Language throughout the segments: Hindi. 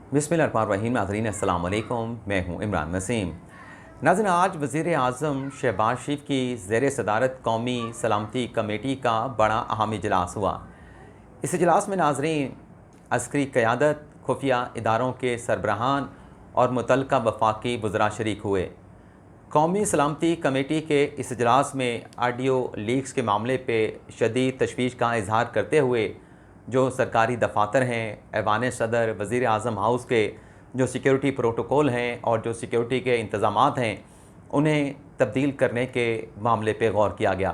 बिस्मिल्लाहिर्रहमानिर्रहीम। नाज़रीन अस्सलाम वालेकुम, मैं हूँ इमरान नसीम। नाज़रीन, आज वज़ीर आज़म शहबाज शरीफ की ज़ेर सदारत कौमी सलामती कमेटी का बड़ा अहम इजलास हुआ। इस इजलास में नाज़रीन अस्करी क़यादत, खुफिया इदारों के सरबराहान और मुतल्लिक़ा वफाकी वज़रा शरीक हुए। कौमी सलामती कमेटी के इस इजलास में ऑडियो लीक्स के मामले पर शदीद तशवीश का इजहार करते हुए जो सरकारी दफातर हैं, ऐवान सदर, वज़ीर आज़म हाउस के जो सिक्योरिटी प्रोटोकॉल हैं और जो सिक्योरिटी के इंतज़ामात हैं, उन्हें तब्दील करने के मामले पे गौर किया गया।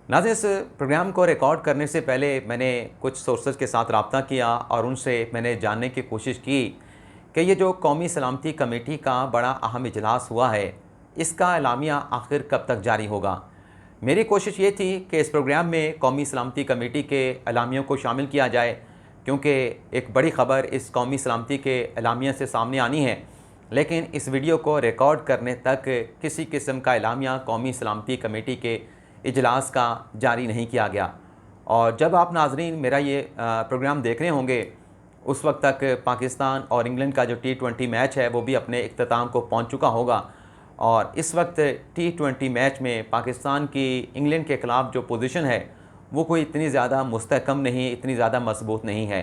नाज़रीन, इस प्रोग्राम को रिकॉर्ड करने से पहले मैंने कुछ सोर्सेज़ के साथ रब्ता किया और उनसे मैंने जानने की कोशिश की कि ये जो कौमी सलामती कमेटी का बड़ा अहम इजलास हुआ है, इसका एलामिया आखिर कब तक जारी होगा। मेरी कोशिश ये थी कि इस प्रोग्राम में कौमी सलामती कमेटी के एलामियों को शामिल किया जाए, क्योंकि एक बड़ी ख़बर इस कौमी सलामती के एलामिया से सामने आनी है, लेकिन इस वीडियो को रिकॉर्ड करने तक किसी किस्म का एलामिया कौमी सलामती कमेटी के इजलास का जारी नहीं किया गया। और जब आप नाज़रीन मेरा ये प्रोग्राम देख रहे होंगे, उस वक्त तक पाकिस्तान और इंग्लैंड का जो T20 मैच है वो भी अपने इख्तिताम को पहुँच चुका होगा। और इस वक्त T20 मैच में पाकिस्तान की इंग्लैंड के ख़िलाफ़ जो पोजीशन है वो कोई इतनी ज़्यादा मुस्तहकम नहीं, इतनी ज़्यादा मजबूत नहीं है।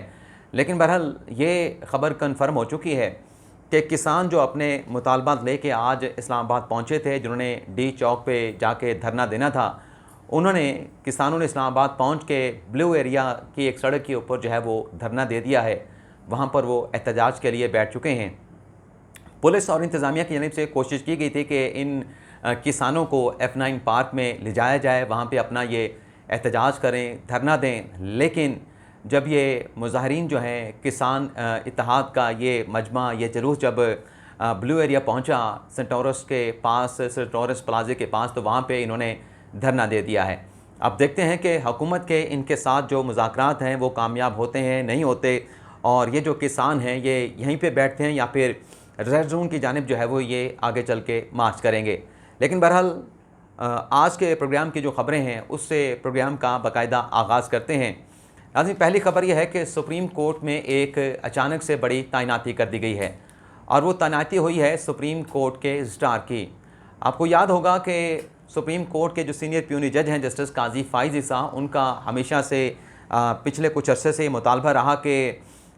लेकिन बहरहाल ये ख़बर कन्फर्म हो चुकी है कि किसान जो अपने मुतालबात लेके आज इस्लामाबाद पहुँचे थे, जिन्होंने डी चौक पे जाके धरना देना था, उन्होंने किसानों ने इस्लामाबाद पहुँच के ब्लू एरिया की एक सड़क के ऊपर जो है वो धरना दे दिया है। वहाँ पर वो एहतजाज के लिए बैठ चुके हैं। पुलिस और इंतज़ामिया की जानिब से कोशिश की गई थी कि इन किसानों को F9 पार्क में ले जाया जाए, वहाँ पे अपना ये एहतजाज करें, धरना दें। लेकिन जब ये मुज़ाहिरीन जो हैं, किसान इत्तेहाद का ये मजमा, ये जुलूस जब ब्लू एरिया पहुँचा सेंटोरस के पास, सेंटोरस प्लाजे के पास, तो वहाँ पे इन्होंने धरना दे दिया है। अब देखते हैं कि हुकूमत के इनके साथ जो मुज़ाकरात हैं वो कामयाब होते हैं, नहीं होते, और ये जो किसान हैं ये यहीं पे बैठते हैं या फिर रेड जोन की जानिब जो है वो ये आगे चल के मार्च करेंगे। लेकिन बहरहाल आज के प्रोग्राम की जो ख़बरें हैं उससे प्रोग्राम का बाकायदा आगाज़ करते हैं। नाज़रीन, पहली ख़बर यह है कि सुप्रीम कोर्ट में एक अचानक से बड़ी तैनाती कर दी गई है, और वो तैनाती हुई है सुप्रीम कोर्ट के रजिस्ट्रार की। आपको याद होगा कि सुप्रीम कोर्ट के जो सीनियर प्यूनी जज हैं जस्टिस काजी फ़ाइज़ ईसा, उनका हमेशा से पिछले कुछ अरसे से मुतालबा रहा कि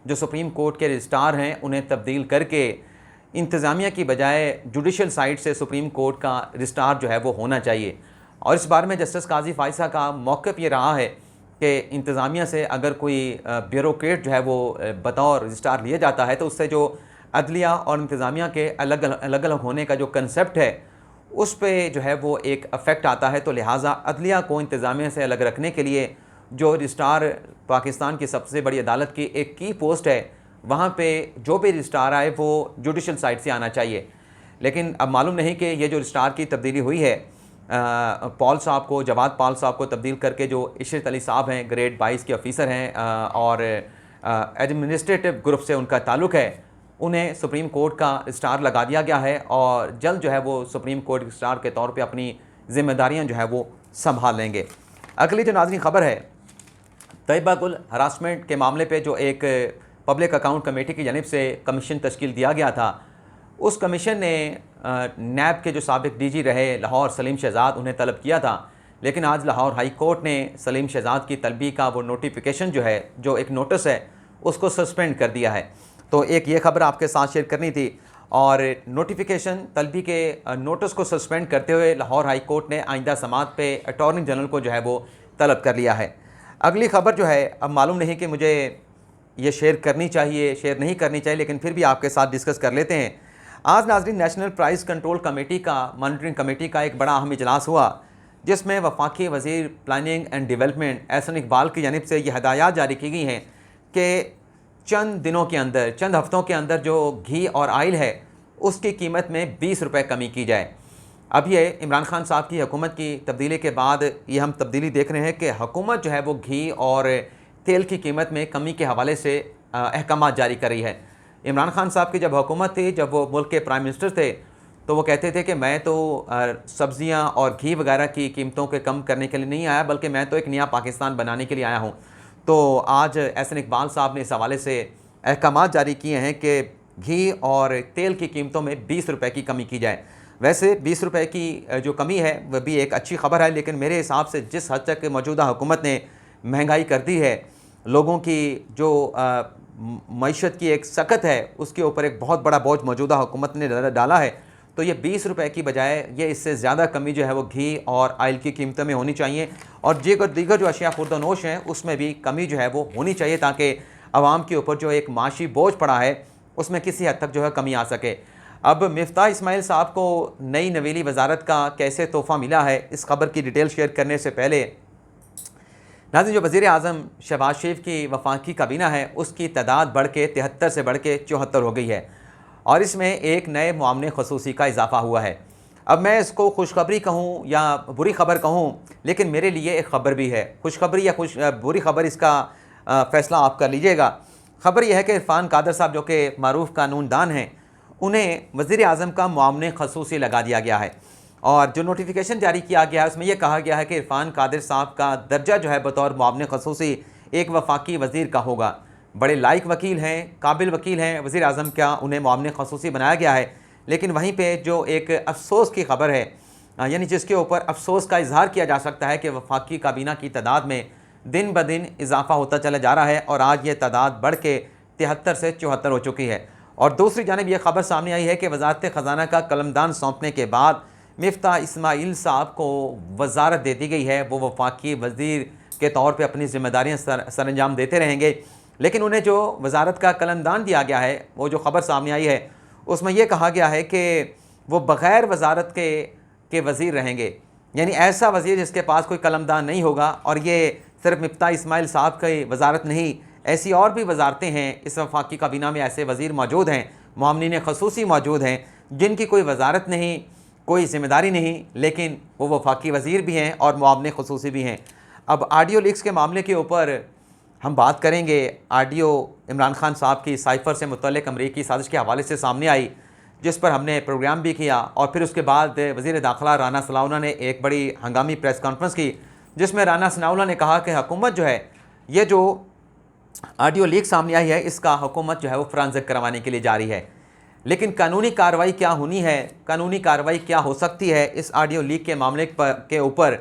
जो सुप्रीम कोर्ट के रजिस्ट्रार हैं उन्हें तब्दील करके इंतज़ामिया की बजाय जुडिशल साइड से सुप्रीम कोर्ट का रजिस्ट्रार जो है वो होना चाहिए। और इस बारे में जस्टिस काजी फ़ाइज़ा का मौक़िफ़ ये रहा है कि इंतज़ामिया से अगर कोई ब्यूरोक्रेट जो है वो बतौर रजिस्ट्रार लिया जाता है तो उससे जो अदलिया और इंतज़ामिया के अलग अलग होने का जो कंसेप्ट है उस पर जो है वो एक अफेक्ट आता है। तो लिहाजा अदलिया को इंतज़ामिया से अलग रखने के लिए जो रजिस्ट्रार पाकिस्तान की सबसे बड़ी अदालत की एक की पोस्ट है, वहाँ पे जो भी रजिस्ट्रार आए वो जुडिशल साइड से आना चाहिए। लेकिन अब मालूम नहीं कि ये जो रजिस्ट्रार की तब्दीली हुई है, पॉल साहब को, जवाद पॉल साहब को तब्दील करके जो इशरत अली साहब हैं, ग्रेड 22 के ऑफ़िसर हैं और एडमिनिस्ट्रेटिव ग्रुप से उनका ताल्लुक़ है, उन्हें सुप्रीम कोर्ट का रजिस्ट्रार लगा दिया गया है और जल्द जो है वो सुप्रीम कोर्ट रजिस्ट्रार के तौर पर अपनी ज़िम्मेदारियाँ जो है वो संभाल लेंगे। अगली जो नाज़रीन ख़बर है, तैयबा गुल हरासमेंट के मामले पे जो एक पब्लिक अकाउंट कमेटी की जानिब से कमीशन तश्कील दिया गया था, उस कमीशन ने नैब के जो साबिक डीजी रहे लाहौर सलीम शहजाद, उन्हें तलब किया था। लेकिन आज लाहौर हाई कोर्ट ने सलीम शहजाद की तलबी का वो नोटिफिकेशन जो है, जो एक नोटिस है, उसको सस्पेंड कर दिया है। तो एक ये ख़बर आपके साथ शेयर करनी थी। और नोटिफिकेशन तलबी के नोटिस को सस्पेंड करते हुए लाहौर हाई कोर्ट ने आइंदा समात पे अटॉर्नी जनरल को जो है वो तलब कर लिया है। अगली ख़बर जो है, अब मालूम नहीं कि मुझे ये शेयर करनी चाहिए, शेयर नहीं करनी चाहिए, लेकिन फिर भी आपके साथ डिस्कस कर लेते हैं। आज नाज़रीन नेशनल प्राइस कंट्रोल कमेटी का, मॉनिटरिंग कमेटी का एक बड़ा अहम इजलास हुआ, जिसमें वफाकी वज़ीर planning and development Ahsan Iqbal की जानिब से ये हदायत जारी की गई हैं कि चंद दिनों के अंदर, चंद हफ़्तों के अंदर जो घी और आयल है उसकी कीमत में 20 रुपये कमी की जाए। अब ये इमरान खान साहब की हुकूमत की तब्दीली के बाद ये हम तब्दीली देख रहे हैं कि हुकूमत जो है वो घी और तेल की कीमत में कमी के हवाले से अहकाम जारी कर रही है। इमरान खान साहब की जब हुकूमत थी, जब वो मुल्क के प्राइम मिनिस्टर थे, तो वो कहते थे कि मैं तो सब्ज़ियाँ और घी वगैरह की कीमतों के कम करने के लिए नहीं आया, बल्कि मैं तो एक नया पाकिस्तान बनाने के लिए आया हूँ। तो आज एहसन इकबाल साहब ने इस हवाले से अहकामात जारी किए हैं कि घी और तेल की कीमतों में 20 रुपए की कमी की जाए। वैसे 20 रुपए की जो कमी है वह भी एक अच्छी खबर है, लेकिन मेरे हिसाब से जिस हद तक मौजूदा हुकूमत ने महंगाई कर दी है, लोगों की जो मईशत की एक सकत है उसके ऊपर एक बहुत बड़ा बोझ मौजूदा हुकूमत ने डाला है, तो ये 20 रुपए की बजाय ये इससे ज़्यादा कमी जो है वो घी और आयल की कीमतों में होनी चाहिए, और दीगर जो अशिया खुर्दनोश हैं उसमें भी कमी जो है वो होनी चाहिए, ताकि आवाम के ऊपर जो एक माशी बोझ पड़ा है उसमें किसी हद तक जो है कमी आ सके। अब मिफ्ताह इस्माइल साहब को नई नवीली वजारत का कैसे तोहफ़ा मिला है, इस खबर की डिटेल शेयर करने से पहले नाज़रीन, जो वज़ीर आज़म शहबाज शरीफ की वफाकी काबीना है उसकी तादाद बढ़ के 73 से बढ़ के 74 हो गई है, और इसमें एक नए मामले खसूसी का इजाफा हुआ है। अब मैं इसको खुशखबरी कहूँ या बुरी खबर कहूँ, लेकिन मेरे लिए एक ख़बर भी है। खुशखबरी या बुरी खबर, इसका फ़ैसला आप कर लीजिएगा। ख़बर यह है कि इरफान कादर साहब जो कि मारूफ कानूनदान हैं, उन्हें वज़ीर आज़म का मामले खसूसी लगा दिया गया है, और जो नोटिफिकेशन जारी किया गया है उसमें यह कहा गया है कि इरफान कादर साहब का दर्जा जो है बतौर मामले खसूसी एक वफाकी वज़ीर का होगा। बड़े लायक वकील हैं, काबिल वकील हैं, वज़ीर आज़म का उन्हें मामले खसूसी बनाया गया है। लेकिन वहीं पे जो एक अफसोस की खबर है, यानी जिसके ऊपर अफसोस का इजहार किया जा सकता है कि वफाकी काबीना की तादाद में दिन ब दिन इजाफा होता चला जा रहा है, और आज ये तादाद बढ़ के 73 से 74 हो चुकी है। और दूसरी जानिब यह खबर सामने आई है कि वज़ारत ख़जाना का कलमदान सौंपने के बाद मिफ्ताह इस्माइल साहब को वजारत दे दी गई है। वो वफाकी वज़ीर के तौर पे अपनी ज़िम्मेदारियाँ सर अंजाम देते रहेंगे, लेकिन उन्हें जो वजारत का कलमदान दिया गया है, वो जो ख़बर सामने आई है उसमें यह कहा गया है कि वो बग़ैर वजारत के वज़ीर रहेंगे, यानी ऐसा वज़ीर जिसके पास कोई कलमदान नहीं होगा। और ये सिर्फ मिफ्ताह इस्माइल साहब की वजारत नहीं, ऐसी और भी वजारतें हैं इस वफाकी काबीना में, ऐसे वज़ीर मौजूद हैं, मामलीन खसूसी मौजूद हैं, जिनकी कोई वजारत नहीं, कोई ज़िम्मेदारी नहीं, लेकिन वो वफाकी वज़ीर भी हैं और मामले खसूसी भी हैं। अब ऑडियो लीक्स के मामले के ऊपर हम बात करेंगे। ऑडियो इमरान खान साहब की साइफ़र से मुतल्लिक़ अमरीकी साजिश के हवाले से सामने आई, जिस पर हमने प्रोग्राम भी किया, और फिर उसके बाद वज़ीर दाखिला राना सनाउल्लाह ने एक बड़ी हंगामी प्रेस कॉन्फ्रेंस की, जिसमें राना सनाउल्लाह ने कहा कि हुकूमत जो है, ये जो ऑडियो लीक सामने आई है, इसका हुकूमत जो है वो फोरेंसिक करवाने के लिए जारी है। लेकिन कानूनी कार्रवाई क्या होनी है, कानूनी कार्रवाई क्या हो सकती है इस ऑडियो लीक के मामले के ऊपर,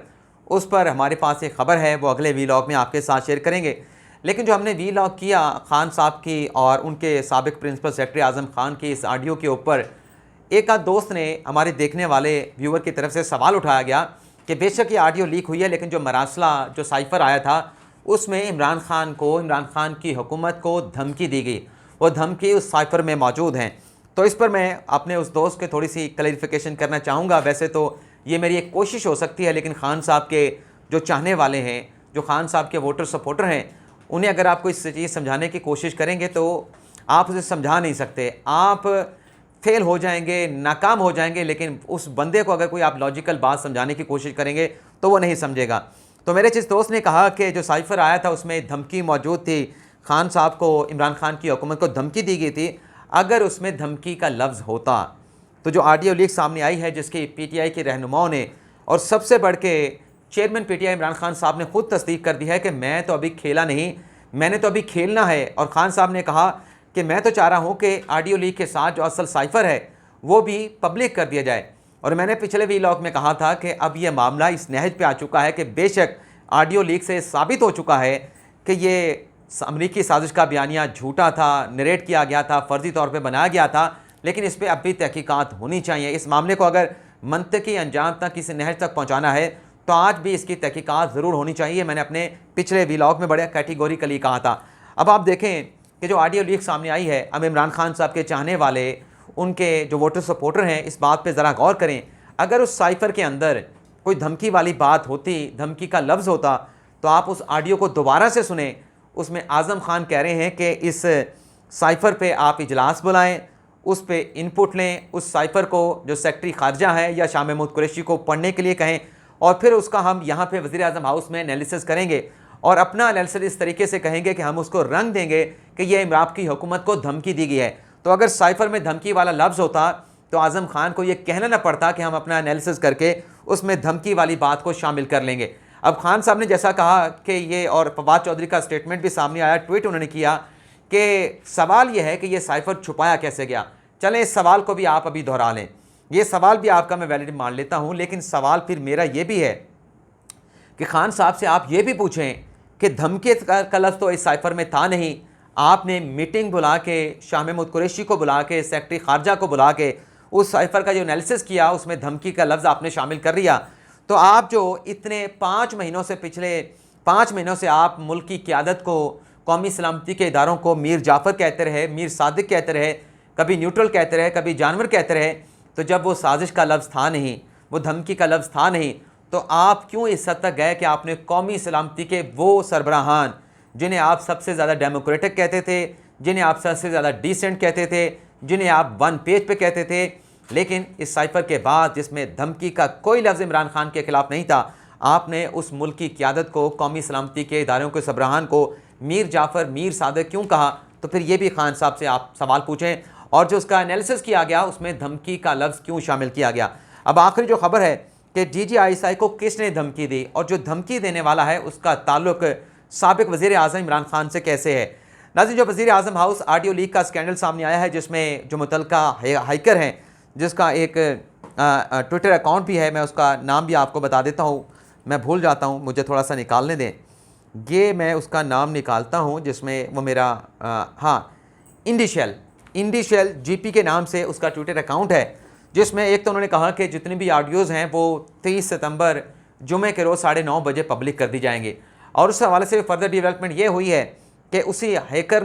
उस पर हमारे पास एक ख़बर है, वो अगले वीलॉग में आपके साथ शेयर करेंगे। लेकिन जो हमने वीलॉग किया खान साहब की और उनके साबिक़ प्रिंसिपल सेक्रेटरी आज़म खान की इस ऑडियो के ऊपर, एक आध दोस्त ने, हमारे देखने वाले व्यूअर की तरफ से सवाल उठाया गया कि बेशक ये ऑडियो लीक हुई है, लेकिन जो मरासला, जो साइफ़र आया था, उसमें इमरान खान की हुकूमत को धमकी दी गई, वो धमकी उस साइफ़र में मौजूद हैं। तो इस पर मैं अपने उस दोस्त के थोड़ी सी क्लैरिफिकेशन करना चाहूँगा। वैसे तो ये मेरी एक कोशिश हो सकती है, लेकिन खान साहब के जो चाहने वाले हैं, जो खान साहब के वोटर सपोर्टर हैं, उन्हें अगर आपको इस चीज़ समझाने की कोशिश करेंगे तो आप उसे समझा नहीं सकते, आप फेल हो जाएंगे, नाकाम हो जाएंगे। लेकिन उस बंदे को अगर कोई आप लॉजिकल बात समझाने की कोशिश करेंगे तो वो नहीं समझेगा। तो मेरे जिस दोस्त ने कहा कि जो साइफ़र आया था उसमें धमकी मौजूद थी, खान साहब को, इमरान खान की हुकूमत को धमकी दी गई थी, अगर उसमें धमकी का लफ्ज़ होता तो जो ऑडियो लीक सामने आई है, जिसकी पीटीआई के रहनुमाओं ने और सबसे बढ़ के चेयरमैन पीटीआई इमरान खान साहब ने खुद तस्दीक कर दी है कि मैं तो अभी खेला नहीं, मैंने तो अभी खेलना है। और खान साहब ने कहा कि मैं तो चाह रहा हूँ कि ऑडियो लीक के साथ जो असल साइफ़र है वो भी पब्लिक कर दिया जाए। और मैंने पिछले वीलॉग में कहा था कि अब यह मामला इस नहज पे आ चुका है कि बेशक ऑडियो लीक से साबित हो चुका है कि ये अमरीकी साजिश का बयानिया झूठा था, नरेट किया गया था, फ़र्जी तौर पे बनाया गया था, लेकिन इस पर अब भी तहकीकात होनी चाहिए। इस मामले को अगर मंतकी अंजाम तक, किसी नहज तक पहुँचाना है तो आज भी इसकी तहकीकात ज़रूर होनी चाहिए। मैंने अपने पिछले वीलॉग में बड़े कैटेगोरिकली कहा था। अब आप देखें कि जो ऑडियो लीक सामने आई है, अब इमरान खान साहब के चाहने वाले, उनके जो वोटर सपोर्टर हैं, इस बात पे ज़रा गौर करें। अगर उस साइफ़र के अंदर कोई धमकी वाली बात होती, धमकी का लफ्ज़ होता, तो आप उस ऑडियो को दोबारा से सुने। उसमें आज़म खान कह रहे हैं कि इस साइफ़र पे आप इजलास बुलाएं, उस पे इनपुट लें, उस साइफ़र को जो सेक्रेटरी ख़ारजा है या शाह महमूद कुरैशी को पढ़ने के लिए कहें, और फिर उसका हम यहाँ पे वज़ीर आज़म हाउस में एनालिसिस करेंगे और अपना एनालिसिस इस तरीके से कहेंगे कि हम उसको रंग देंगे कि ये इमरान की हुकूमत को धमकी दी गई है। तो अगर साइफ़र में धमकी वाला लफ्ज़ होता तो आज़म खान को ये कहना ना पड़ता कि हम अपना एनालिसिस करके उसमें धमकी वाली बात को शामिल कर लेंगे। अब खान साहब ने जैसा कहा कि ये, और फवाद चौधरी का स्टेटमेंट भी सामने आया, ट्वीट उन्होंने किया कि सवाल यह है कि ये साइफर छुपाया कैसे गया। चलें इस सवाल को भी आप अभी दोहरा लें, ये सवाल भी आपका मैं वैलिड मान लेता हूँ, लेकिन सवाल फिर मेरा ये भी है कि खान साहब से आप ये भी पूछें कि धमकी का लफ्ज़ तो इस साइफर में था नहीं। आपने मीटिंग बुला के शाह महमूद कुरैशी को बुला के, सेक्रेटरी खारजा को बुला के उस साइफर का जो एनालिसिस किया उसमें धमकी का लफ्ज़ आपने शामिल कर लिया। तो आप जो इतने 5 महीनों से, पिछले 5 महीनों से आप मुल्क की क़यादत को, कौमी सलामती के इदारों को मीर जाफ़र कहते रहे, मीर सादिक कहते रहे, कभी न्यूट्रल कहते रहे, कभी जानवर कहते रहे। तो जब वो साजिश का लफ्ज़ था नहीं, वो धमकी का लफ्ज़ था नहीं, तो आप क्यों इस हद तक गए कि आपने कौमी सलामती के वो सरबराहान जिन्हें आप सबसे ज़्यादा डेमोक्रेटिक कहते थे, जिन्हें आप सबसे ज़्यादा डिसेंट कहते थे, जिन्हें आप वन पेज पे कहते थे, लेकिन इस साइफर के बाद जिसमें धमकी का कोई लफ्ज़ इमरान खान के ख़िलाफ़ नहीं था, आपने उस मुल्क की क़यादत को, कौमी सलामती के इदारों के सरबराहान को मीर जाफ़र, मीर सादिक क्यों कहा? तो फिर ये भी खान साहब से आप सवाल पूछें। और जो उसका एनालिसिस किया गया उसमें धमकी का लफ्ज़ क्यों शामिल किया गया? अब आखिरी जो खबर है कि DGISI को किसने धमकी दी और जो धमकी देने वाला है उसका ताल्लुक साबिक वज़ीर आज़म इमरान खान से कैसे है? नाज़रीन, जो वज़ीर आज़म हाउस ऑडियो लीक का स्कैंडल सामने आया है, जिसमें जो मुतल्लिका हाइकर हैं, जिसका एक ट्विटर अकाउंट भी है, मैं उसका नाम भी आपको बता देता हूँ, मैं भूल जाता हूँ, मुझे थोड़ा सा निकालने दें। ये मैं उसका नाम निकालता हूँ जिसमें वो मेरा हाँ, इंडिशेल GP के नाम से उसका ट्विटर अकाउंट है, जिसमें एक तो उन्होंने कहा कि जितनी भी ऑडियोज़ हैं वो 23 सितंबर जुमे के रोज़ 9:30 बजे पब्लिक कर दी जाएंगे। और उस हवाले से फर्दर डेवलपमेंट ये हुई है कि उसी हाइकर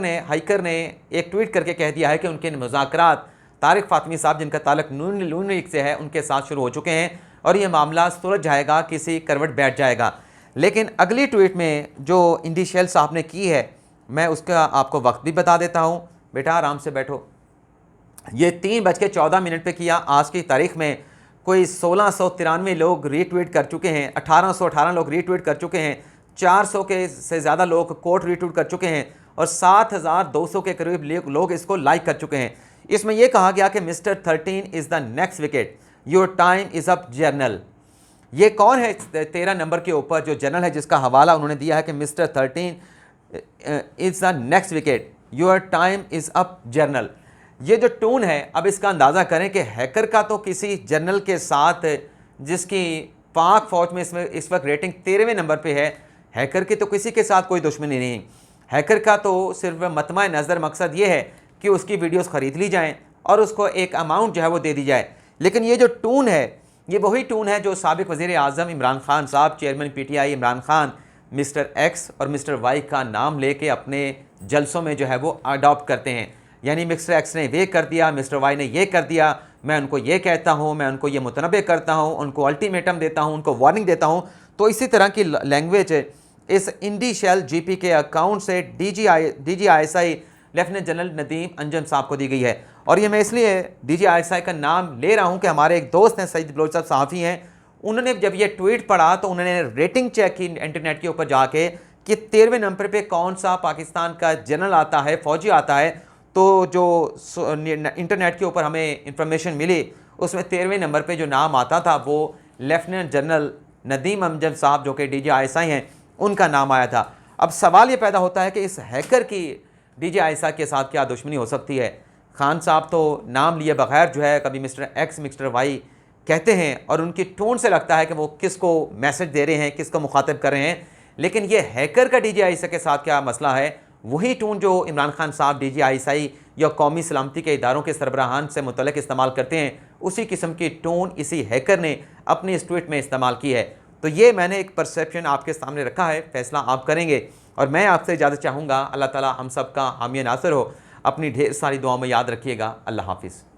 ने एक ट्वीट करके कह दिया है कि उनके मुज़ाकरात तारिक फ़ातिमी साहब, जिनका ताल्लुक नून लीग से है, उनके साथ शुरू हो चुके हैं और ये मामला सुलझ जाएगा, किसी करवट बैठ जाएगा। लेकिन अगली ट्वीट में जो इंडिशेल साहब ने की है, मैं उसका आपको वक्त भी बता देता हूँ। बेटा आराम से बैठो। ये 3:14 पे किया। आज की तारीख में कोई 1693 लोग रीट्वीट कर चुके हैं, 1818 लोग रीट्वीट कर चुके हैं, 400 के से ज़्यादा लोग कोट रीट्वीट कर चुके हैं और 7200 के करीब लोग इसको लाइक कर चुके हैं। इसमें यह कहा गया कि mister 13 is the next wicket, your time is up journal. ये कौन है 13 नंबर के ऊपर जो जनरल है, जिसका हवाला उन्होंने दिया है कि mister 13 is the next wicket, your time is up journal. ये जो टोन है, अब इसका अंदाज़ा करें कि हैकर का तो किसी जनरल के साथ, जिसकी पाक फ़ौज में इसमें इस वक्त रेटिंग 13वें नंबर पे है, हैकर की तो किसी के साथ कोई दुश्मनी नहीं। हैकर का तो सिर्फ मतमा नज़र मकसद ये है कि उसकी वीडियोस ख़रीद ली जाएँ और उसको एक अमाउंट जो है वो दे दी जाए। लेकिन ये जो टून है, ये वही टून है जो साबिक वज़ीर आज़म इमरान खान साहब, chairman PTI Imran Khan, mister X और मिस्टर Y का नाम लेके अपने जलसों में जो है वो अडॉप्ट करते हैं। यानी मिस्टर X ने ये कर दिया, मिस्टर Y ने ये कर दिया, मैं उनको ये कहता हूँ, मैं उनको ये मुतनबे करता हूँ, उनको अल्टीमेटम देता हूँ, उनको वार्निंग देता हूँ। तो इसी तरह की लैंग्वेज इस इंडिशेल GP के अकाउंट से DGISI lieutenant general Nadeem Anjum साहब को दी गई है। और ये मैं इसलिए DGISI का नाम ले रहा हूँ कि हमारे एक दोस्त हैं, सईद बलोच साहब, सहाफ़ी हैं, उन्होंने जब ये ट्वीट पढ़ा तो उन्होंने रेटिंग चेक की इंटरनेट के ऊपर जाके कि 13वें नंबर पे कौन सा पाकिस्तान का जनरल आता है, फ़ौजी आता है। तो जो इंटरनेट के ऊपर हमें इंफॉर्मेशन मिली उसमें 13वें नंबर पे जो नाम आता था वो लेफ्टिनेंट जनरल नदीम अंजम साहब, जो कि DGISI हैं, उनका नाम आया था। अब सवाल ये पैदा होता है कि इस हैकर की DGISI के साथ क्या दुश्मनी हो सकती है? खान साहब तो नाम लिए बगैर जो है कभी मिस्टर X, मिस्टर Y कहते हैं और उनकी टोन से लगता है कि वो किसको मैसेज दे रहे हैं, किसको मुखातिब कर रहे हैं। लेकिन ये हैकर का DGISI के साथ क्या मसला है? वही टोन जो इमरान खान साहब DGISI या कौमी सलामती के इदारों के सरबराहान से मुतल्लिक इस्तेमाल करते हैं, उसी किस्म की टोन इसी हैकर ने अपने इस ट्वीट में इस्तेमाल की है। तो ये मैंने एक परसेप्शन आपके सामने रखा है, फैसला आप करेंगे। और मैं आपसे इजाज़त चाहूँगा। अल्लाह ताला हम सब का हामी नासिर हो। अपनी ढेर सारी दुआओं में याद रखिएगा। अल्लाह हाफिज़।